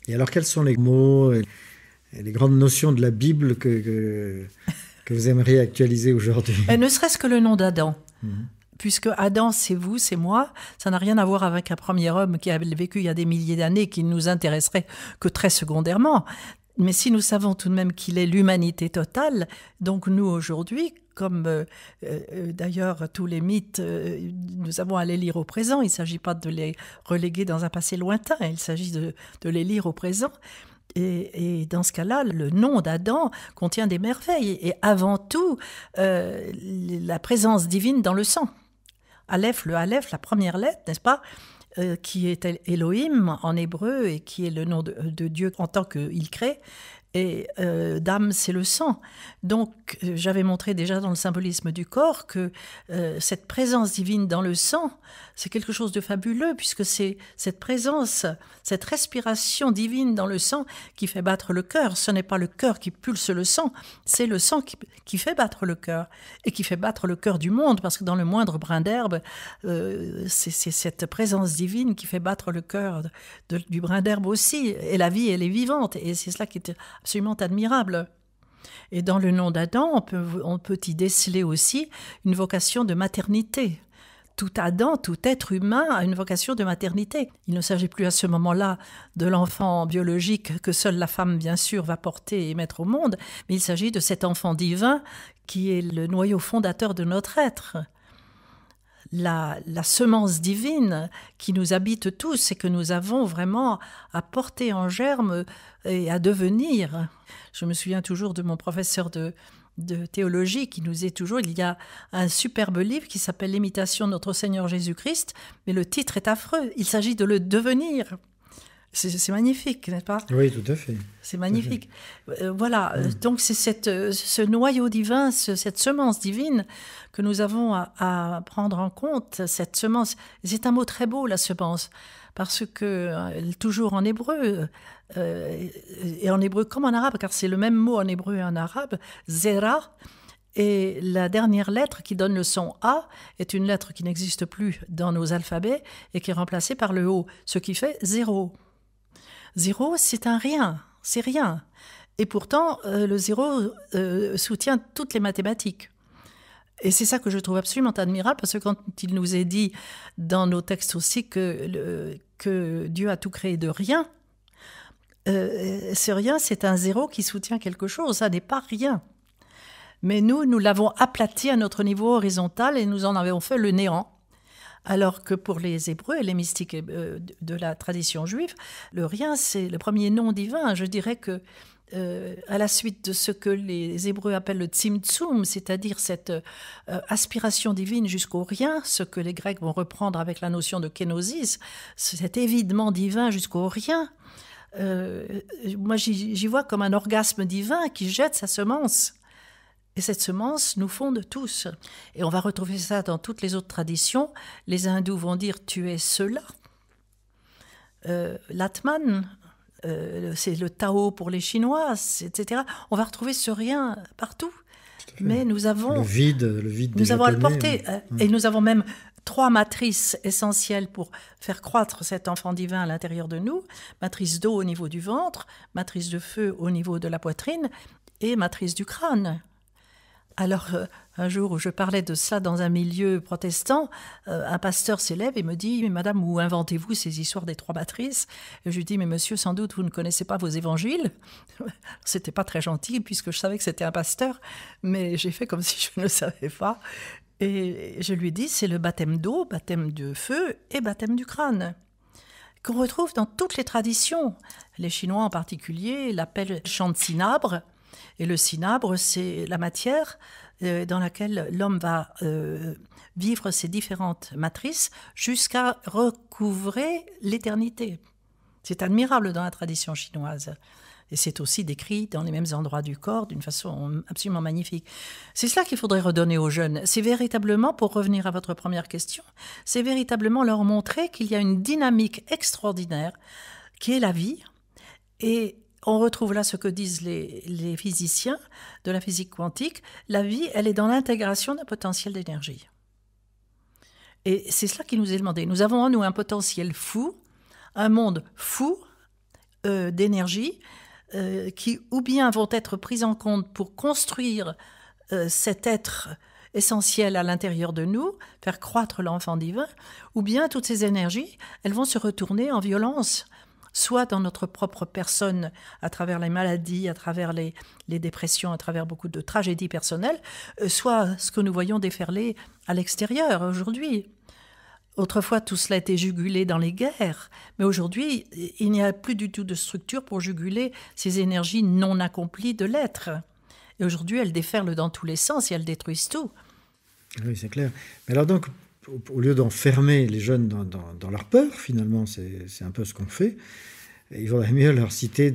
Et alors, quels sont les mots et les grandes notions de la Bible que vous aimeriez actualiser aujourd'hui? Ne serait-ce que le nom d'Adam. Mhm. Puisque Adam, c'est vous, c'est moi, ça n'a rien à voir avec un premier homme qui a vécu il y a des milliers d'années, qui ne nous intéresserait que très secondairement. Mais si nous savons tout de même qu'il est l'humanité totale, donc nous aujourd'hui, comme d'ailleurs tous les mythes, nous avons à les lire au présent, il ne s'agit pas de les reléguer dans un passé lointain, il s'agit de les lire au présent. Et dans ce cas-là, le nom d'Adam contient des merveilles. Et avant tout, la présence divine dans le sang. Aleph, le Aleph, la première lettre, n'est-ce pas, qui est Elohim en hébreu et qui est le nom de Dieu en tant qu'il crée. Et Dam, c'est le sang. Donc, j'avais montré déjà dans le symbolisme du corps que cette présence divine dans le sang, c'est quelque chose de fabuleux, puisque c'est cette présence, cette respiration divine dans le sang qui fait battre le cœur. Ce n'est pas le cœur qui pulse le sang, c'est le sang qui fait battre le cœur, et qui fait battre le cœur du monde, parce que dans le moindre brin d'herbe, c'est cette présence divine qui fait battre le cœur du brin d'herbe aussi. Et la vie, elle est vivante, et c'est cela qui est absolument admirable. Et dans le nom d'Adam, on peut y déceler aussi une vocation de maternité. Tout Adam, tout être humain a une vocation de maternité. Il ne s'agit plus à ce moment-là de l'enfant biologique que seule la femme, bien sûr, va porter et mettre au monde, mais il s'agit de cet enfant divin qui est le noyau fondateur de notre être. La semence divine qui nous habite tous et que nous avons vraiment à porter en germe et à devenir. Je me souviens toujours de mon professeur de théologie qui nous disait toujours, il y a un superbe livre qui s'appelle L'imitation de notre Seigneur Jésus-Christ, mais le titre est affreux, il s'agit de le devenir. C'est magnifique, n'est-ce pas? Oui, tout à fait. C'est magnifique. Voilà, donc c'est ce noyau divin, cette semence divine que nous avons à prendre en compte, cette semence. C'est un mot très beau, la semence, parce que, toujours en hébreu, et en hébreu comme en arabe, car c'est le même mot en hébreu et en arabe, zera, et la dernière lettre qui donne le son A est une lettre qui n'existe plus dans nos alphabets et qui est remplacée par le O, ce qui fait zéro. Zéro, c'est un rien, c'est rien. Et pourtant, le zéro soutient toutes les mathématiques. Et c'est ça que je trouve absolument admirable, parce que quand il nous est dit dans nos textes aussi que Dieu a tout créé de rien, ce rien, c'est un zéro qui soutient quelque chose, ça n'est pas rien. Mais nous l'avons aplati à notre niveau horizontal et nous en avons fait le néant. Alors que pour les Hébreux et les mystiques de la tradition juive, le rien, c'est le premier nom divin. Je dirais que, à la suite de ce que les Hébreux appellent le tzimtzum, c'est-à-dire cette aspiration divine jusqu'au rien, ce que les Grecs vont reprendre avec la notion de kénosis, cet évidement divin jusqu'au rien, moi j'y vois comme un orgasme divin qui jette sa semence. Et cette semence nous fonde tous. Et on va retrouver ça dans toutes les autres traditions. Les hindous vont dire « tu es cela ». L'Atman, c'est le Tao pour les Chinois, etc. On va retrouver ce rien partout. Mais nous avons... Le vide nous avons à le japonais, porter. Et nous avons même 3 matrices essentielles pour faire croître cet enfant divin à l'intérieur de nous. Matrice d'eau au niveau du ventre, matrice de feu au niveau de la poitrine et matrice du crâne. Alors, un jour où je parlais de cela dans un milieu protestant, un pasteur s'élève et me dit « Mais madame, où inventez-vous ces histoires des 3 matrices ?» Et je lui dis « Mais monsieur, sans doute, vous ne connaissez pas vos évangiles ?» C'était pas très gentil, puisque je savais que c'était un pasteur, mais j'ai fait comme si je ne le savais pas. Et je lui dis « C'est le baptême d'eau, baptême de feu et baptême du crâne » qu'on retrouve dans toutes les traditions. Les Chinois en particulier l'appellent chant de cinabre. Et le cinabre, c'est la matière dans laquelle l'homme va vivre ses différentes matrices jusqu'à recouvrer l'éternité. C'est admirable dans la tradition chinoise. Et c'est aussi décrit dans les mêmes endroits du corps d'une façon absolument magnifique. C'est cela qu'il faudrait redonner aux jeunes. C'est véritablement, pour revenir à votre première question, c'est véritablement leur montrer qu'il y a une dynamique extraordinaire qui est la vie. Et on retrouve là ce que disent les physiciens de la physique quantique. La vie, elle est dans l'intégration d'un potentiel d'énergie. Et c'est cela qui nous est demandé. Nous avons en nous un potentiel fou, un monde fou, d'énergie qui ou bien vont être prises en compte pour construire cet être essentiel à l'intérieur de nous, faire croître l'enfant divin, ou bien toutes ces énergies, elles vont se retourner en violence, soit dans notre propre personne, à travers les maladies, à travers les dépressions, à travers beaucoup de tragédies personnelles, soit ce que nous voyons déferler à l'extérieur aujourd'hui. Autrefois, tout cela était jugulé dans les guerres, mais aujourd'hui, il n'y a plus du tout de structure pour juguler ces énergies non accomplies de l'être. Et aujourd'hui, elles déferlent dans tous les sens et elles détruisent tout. Oui, c'est clair. Mais alors donc, au lieu d'enfermer les jeunes dans leur peur, finalement, c'est un peu ce qu'on fait, il vaudrait mieux leur citer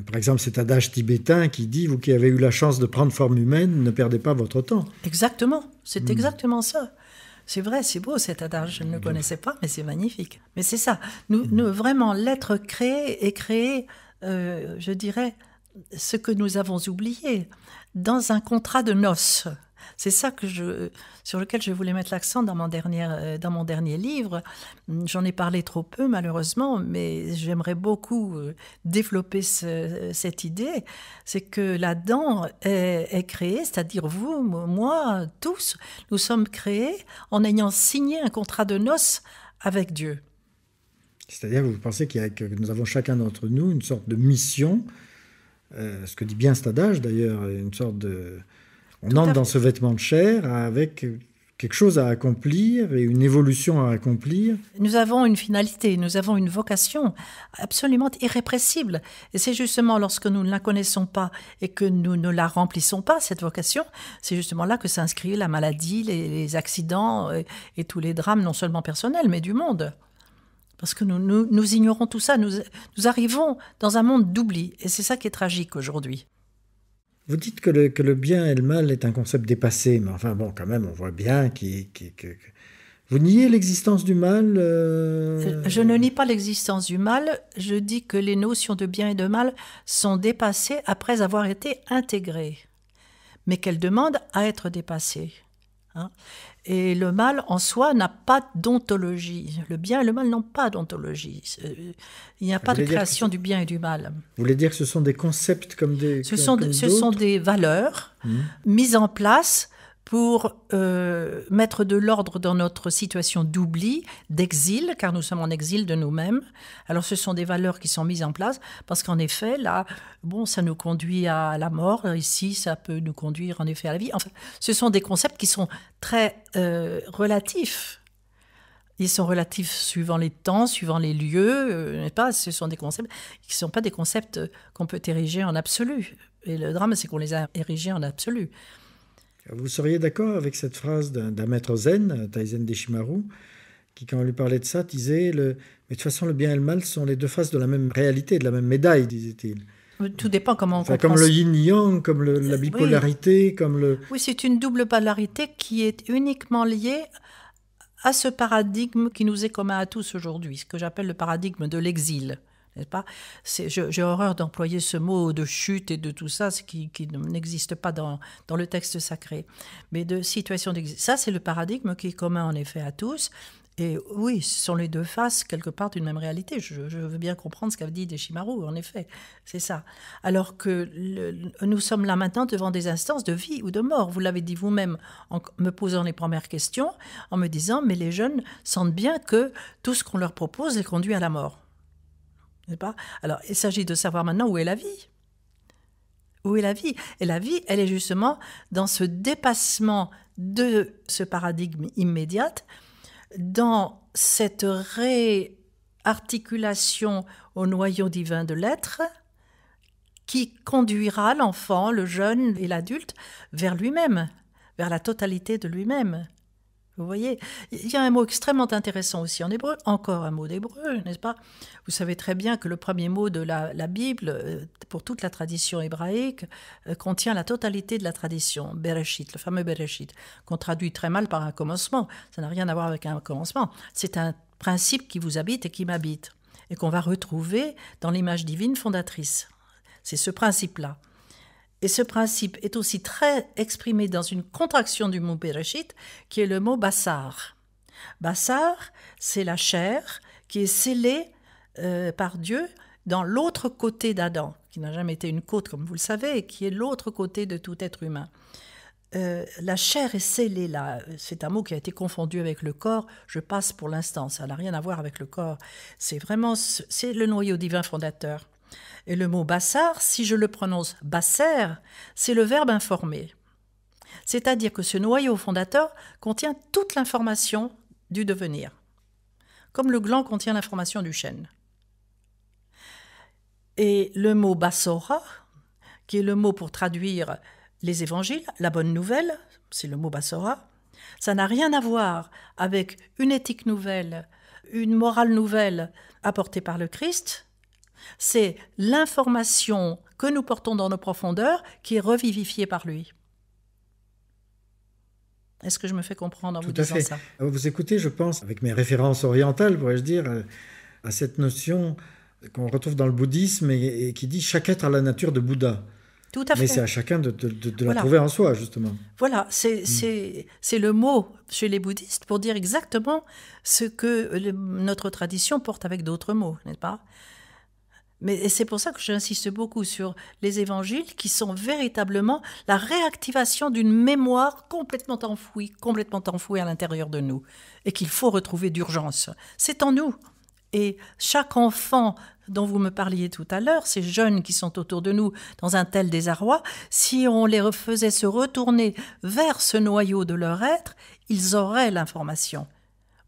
par exemple, cet adage tibétain qui dit « Vous qui avez eu la chance de prendre forme humaine, ne perdez pas votre temps ». Exactement, c'est exactement ça. C'est vrai, c'est beau cet adage, je ne le connaissais pas, mais c'est magnifique. Mais c'est ça, nous, vraiment, l'être créé est créé, je dirais, ce que nous avons oublié, dans un contrat de noces. C'est ça sur lequel je voulais mettre l'accent dans mon dernier livre. J'en ai parlé trop peu, malheureusement, mais j'aimerais beaucoup développer cette idée. C'est que là-dedans est créé, c'est-à-dire vous, moi, tous, nous sommes créés en ayant signé un contrat de noces avec Dieu. C'est-à-dire que vous pensez que nous avons chacun d'entre nous une sorte de mission, ce que dit bien cet adage d'ailleurs, une sorte de... On entre dans ce vêtement de chair avec quelque chose à accomplir et une évolution à accomplir. Nous avons une finalité, nous avons une vocation absolument irrépressible. Et c'est justement lorsque nous ne la connaissons pas et que nous ne la remplissons pas, cette vocation, c'est justement là que s'inscrit la maladie, les accidents et tous les drames, non seulement personnels, mais du monde. Parce que nous ignorons tout ça, nous arrivons dans un monde d'oubli. Et c'est ça qui est tragique aujourd'hui. Vous dites que le bien et le mal est un concept dépassé, mais enfin bon, quand même, on voit bien que... Vous niez l'existence du mal Je ne nie pas l'existence du mal, je dis que les notions de bien et de mal sont dépassées après avoir été intégrées, mais qu'elles demandent à être dépassées. Hein. Et le mal en soi n'a pas d'ontologie. Le bien et le mal n'ont pas d'ontologie. Il n'y a pas de création du bien et du mal. Vous voulez dire que ce sont des concepts comme des... Ce sont des valeurs mises en place pour mettre de l'ordre dans notre situation d'oubli, d'exil, car nous sommes en exil de nous-mêmes. Alors ce sont des valeurs qui sont mises en place, parce qu'en effet, là, bon, ça nous conduit à la mort. Ici, ça peut nous conduire en effet à la vie. Enfin, ce sont des concepts qui sont très relatifs. Ils sont relatifs suivant les temps, suivant les lieux, n'est-ce pas ? Ce sont des concepts qui ne sont pas des concepts qu'on peut ériger en absolu. Et le drame, c'est qu'on les a érigés en absolu. Vous seriez d'accord avec cette phrase d'un maître zen, Taizen Deshimaru, qui, quand on lui parlait de ça, disait « Mais de toute façon, le bien et le mal sont les deux faces de la même réalité, de la même médaille », disait-il. Tout dépend comment on comprend. Comme le yin-yang, comme la bipolarité, oui. Comme le... Oui, c'est une double polarité qui est uniquement liée à ce paradigme qui nous est commun à tous aujourd'hui, ce que j'appelle le paradigme de l'exil. N'est-ce pas ? J'ai horreur d'employer ce mot de chute et de tout ça, ce qui n'existe pas dans le texte sacré. Mais de situation d'exil. Ça, c'est le paradigme qui est commun en effet à tous. Et oui, ce sont les deux faces, quelque part, d'une même réalité. Je veux bien comprendre ce qu'a dit Deshimaru, en effet. C'est ça. Alors que nous sommes là maintenant devant des instances de vie ou de mort. Vous l'avez dit vous-même en me posant les premières questions, en me disant, mais les jeunes sentent bien que tout ce qu'on leur propose les conduit à la mort. Pas ? Alors, il s'agit de savoir maintenant où est la vie. Où est la vie ? Et la vie, elle est justement dans ce dépassement de ce paradigme immédiat, dans cette réarticulation au noyau divin de l'être qui conduira l'enfant, le jeune et l'adulte vers lui-même, vers la totalité de lui-même. Vous voyez, il y a un mot extrêmement intéressant aussi en hébreu, encore un mot d'hébreu, n'est-ce pas ? Vous savez très bien que le premier mot de la Bible, pour toute la tradition hébraïque, contient la totalité de la tradition, Bereshit, le fameux Bereshit, qu'on traduit très mal par un commencement. Ça n'a rien à voir avec un commencement. C'est un principe qui vous habite et qui m'habite, et qu'on va retrouver dans l'image divine fondatrice. C'est ce principe-là. Et ce principe est aussi très exprimé dans une contraction du mot Bereshit, qui est le mot Bassar. Bassar, c'est la chair qui est scellée par Dieu dans l'autre côté d'Adam, qui n'a jamais été une côte, comme vous le savez, et qui est l'autre côté de tout être humain. La chair est scellée là. C'est un mot qui a été confondu avec le corps. Je passe pour l'instant, ça n'a rien à voir avec le corps. C'est le noyau divin fondateur. Et le mot bassar, si je le prononce basser, c'est le verbe informer. C'est-à-dire que ce noyau fondateur contient toute l'information du devenir, comme le gland contient l'information du chêne. Et le mot bassora, qui est le mot pour traduire les évangiles, la bonne nouvelle, c'est le mot bassora, ça n'a rien à voir avec une éthique nouvelle, une morale nouvelle apportée par le Christ. C'est l'information que nous portons dans nos profondeurs qui est revivifiée par lui. Est-ce que je me fais comprendre en vous disant ça ? Vous écoutez, je pense, avec mes références orientales, pourrais-je dire, à cette notion qu'on retrouve dans le bouddhisme et qui dit « chaque être a la nature de Bouddha ». Tout à fait. Mais c'est à chacun de la trouver en soi, justement. Voilà, c'est le mot chez les bouddhistes pour dire exactement ce que notre tradition porte avec d'autres mots, n'est-ce pas ? Mais c'est pour ça que j'insiste beaucoup sur les évangiles qui sont véritablement la réactivation d'une mémoire complètement enfouie à l'intérieur de nous et qu'il faut retrouver d'urgence. C'est en nous. Et chaque enfant dont vous me parliez tout à l'heure, ces jeunes qui sont autour de nous dans un tel désarroi, si on les faisait se retourner vers ce noyau de leur être, ils auraient l'information.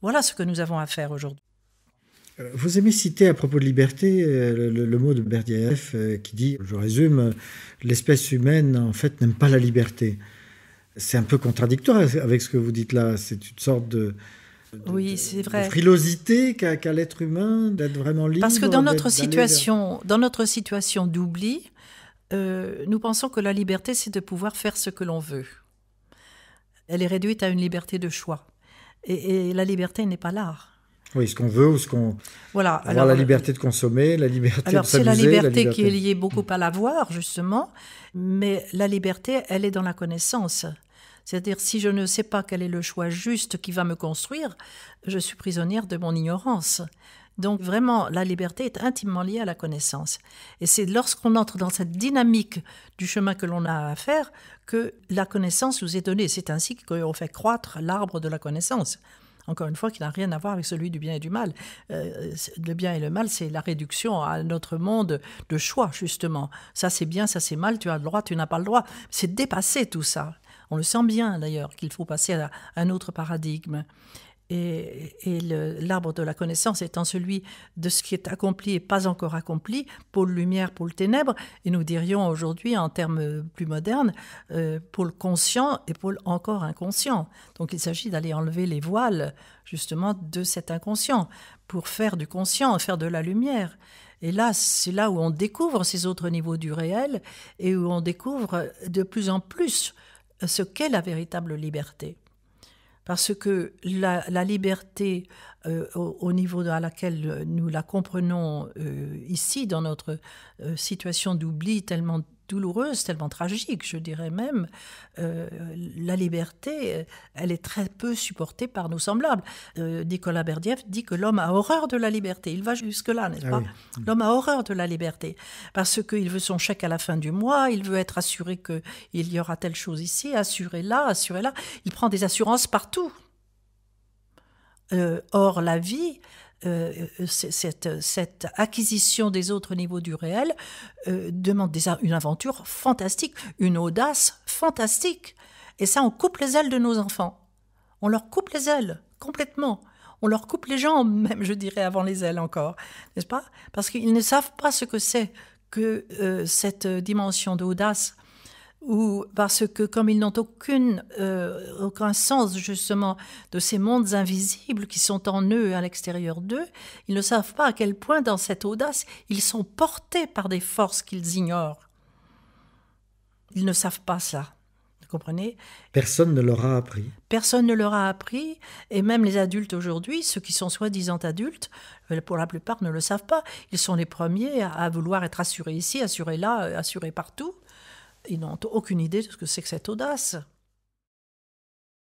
Voilà ce que nous avons à faire aujourd'hui. Vous aimez citer à propos de liberté le mot de Berdyaev qui dit, je résume, l'espèce humaine en fait n'aime pas la liberté. C'est un peu contradictoire avec ce que vous dites là. C'est une sorte de oui, c'est vrai. De frilosité qu'a l'être humain d'être vraiment libre. Parce que dans notre situation d'oubli, nous pensons que la liberté, c'est de pouvoir faire ce que l'on veut. Elle est réduite à une liberté de choix. Et la liberté n'est pas là. Oui, ce qu'on veut ou ce qu'on... Voilà. Avoir la liberté de consommer, la liberté de s'amuser. Alors, c'est la liberté qui est liée beaucoup à l'avoir, justement. Mais la liberté, elle est dans la connaissance. C'est-à-dire, si je ne sais pas quel est le choix juste qui va me construire, je suis prisonnière de mon ignorance. Donc, vraiment, la liberté est intimement liée à la connaissance. Et c'est lorsqu'on entre dans cette dynamique du chemin que l'on a à faire que la connaissance nous est donnée. C'est ainsi qu'on fait croître l'arbre de la connaissance. Encore une fois, qui n'a rien à voir avec celui du bien et du mal. Le bien et le mal, c'est la réduction à notre monde de choix, justement. Ça, c'est bien, ça, c'est mal, tu as le droit, tu n'as pas le droit. C'est dépasser tout ça. On le sent bien, d'ailleurs, qu'il faut passer à un autre paradigme. Et l'arbre de la connaissance étant celui de ce qui est accompli et pas encore accompli, pôle lumière, pôle ténèbres, et nous dirions aujourd'hui, en termes plus modernes, pôle conscient et pôle encore inconscient. Donc il s'agit d'aller enlever les voiles, justement, de cet inconscient, pour faire du conscient, faire de la lumière. Et là, c'est là où on découvre ces autres niveaux du réel, et où on découvre de plus en plus ce qu'est la véritable liberté. Parce que la liberté, au niveau à laquelle nous la comprenons ici, dans notre situation d'oubli tellement douloureuse, tellement tragique, je dirais même, la liberté, elle est très peu supportée par nos semblables. Nicolas Berdyaev dit que l'homme a horreur de la liberté. Il va jusque-là, n'est-ce pas ? Oui. L'homme a horreur de la liberté, parce qu'il veut son chèque à la fin du mois, il veut être assuré qu'il y aura telle chose ici, assuré là. Il prend des assurances partout. Or, la vie... cette acquisition des autres niveaux du réel demande une aventure fantastique, une audace fantastique. Et ça, on coupe les ailes de nos enfants. On leur coupe les ailes, complètement. On leur coupe les jambes, même, je dirais, avant les ailes encore. N'est-ce pas ? Parce qu'ils ne savent pas ce que c'est que cette dimension d'audace, ou parce que comme ils n'ont aucun sens justement de ces mondes invisibles qui sont en eux et à l'extérieur d'eux, ils ne savent pas à quel point dans cette audace ils sont portés par des forces qu'ils ignorent. Ils ne savent pas ça, vous comprenez ? Personne ne leur a appris. Personne ne leur a appris, et même les adultes aujourd'hui, ceux qui sont soi-disant adultes, pour la plupart ne le savent pas. Ils sont les premiers à vouloir être assurés ici, assurés là, assurés partout. Ils n'ont aucune idée de ce que c'est que cette audace.